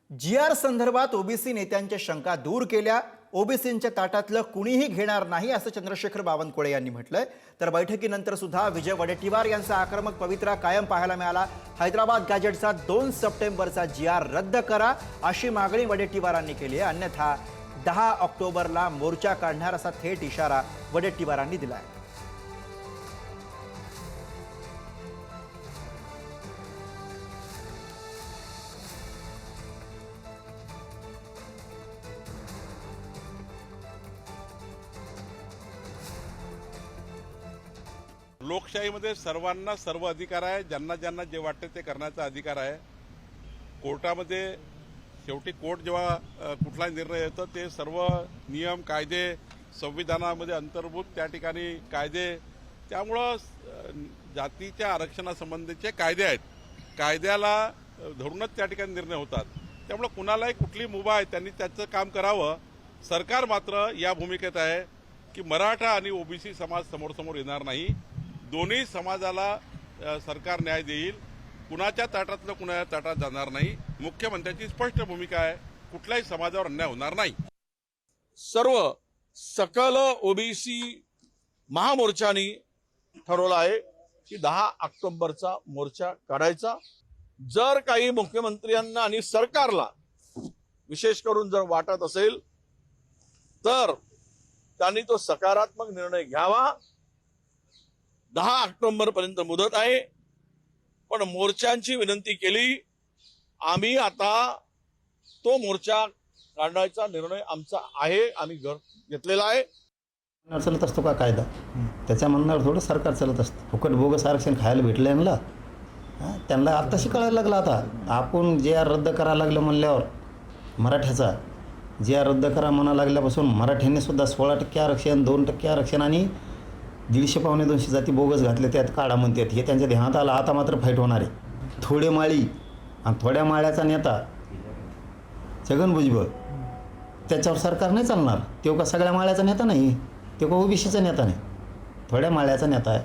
G.R.. संदर्भात OBC नेत्यांच्या शंका दूर केल्या. ओबीसींच्या ताटातलं कुणीही घेणार नाही असं चंद्रशेखर बावनकुळे यांनी म्हटलंय. तर बैठकीनंतर सुद्धा विजय वडेट्टीवार यांचा आक्रमक पवित्रा कायम पाहायला मिळाला. हैदराबाद गॅजेटचा 2 सप्टेंबरचा जी.आर. रद्द करा अशी मागणी वडेट्टीवारांनी केली आहे. अन्यथा 10 ऑक्टोबरला मोर्चा काढणार असा थेट इशारा वडेट्टीवारांनी दिलाय. लोकशाहीमध्ये सर्वांना सर्व अधिकार आहे. ज्यांना ज्यांना जे वाटते ते करण्याचा अधिकार आहे. कोर्टामध्ये शेवटी कोर्ट जेव्हा कुठलाही निर्णय येतो ते सर्व नियम कायदे संविधानामध्ये अंतर्भूत त्या ठिकाणी कायदे, त्यामुळं जातीच्या आरक्षणासंबंधीचे कायदे आहेत. कायद्याला धरूनच त्या ठिकाणी निर्णय होतात. त्यामुळं कुणालाही कुठली मुभा आहे त्यांनी त्याचं काम करावं. सरकार मात्र या भूमिकेत आहे की मराठा आणि ओबीसी समाज समोर येणार नाही. दोन्ही समाजाला सरकार न्याय देईल. कुणाच्या ताटातलं कुणाच्या ताटात जाणार नाही. मुख्यमंत्र्यांची स्पष्ट भूमिका आहे, कुठल्याही समाजावर अन्याय होणार नाही. सर्व सकल ओबीसी महामोर्चानी ठरवलं आहे की 10 ऑक्टोबरचा मोर्चा काढायचा. जर काही मुख्यमंत्र्यांना आणि सरकारला विशेष करून जर वाटत असेल तर त्यांनी तो सकारात्मक निर्णय घ्यावा. 10 ऑक्टोबर पर्यंत मुदत आहे, पण मोर्चांची विनंती केली. आम्ही आता तो मोर्चा काढण्याचा निर्णय आमचा आहे, आम्ही घेतलेला आहे. चालत असतो का कायदा? त्याच्या म्हणण्यावर थोडं सरकार चालत असतं. फुकट बोगस आरक्षण खायला भेटलं यांना. त्यांना आत्ताशी कळायला लागलं. आता आपण जे रद्द करायला लागलं म्हणल्यावर मराठ्याचा जे रद्द करा म्हणा लागल्यापासून मराठ्यांनी सुद्धा 16% आरक्षण, 2% आरक्षण आणि 150-200 जाती बोगस घातले त्यात काढा म्हणतात. हे त्यांच्या ध्यानात आलं. आता मात्र फाईट होणार आहे. थोडे माळी आणि थोड्या माळ्याचा नेता छगन भुजबळ, त्याच्यावर सरकार नाही चालणार. तो का सगळ्या माळ्याचा नेता नाही, तो का ओबीसीचा नेता नाही, थोड्या माळ्याचा नेता आहे.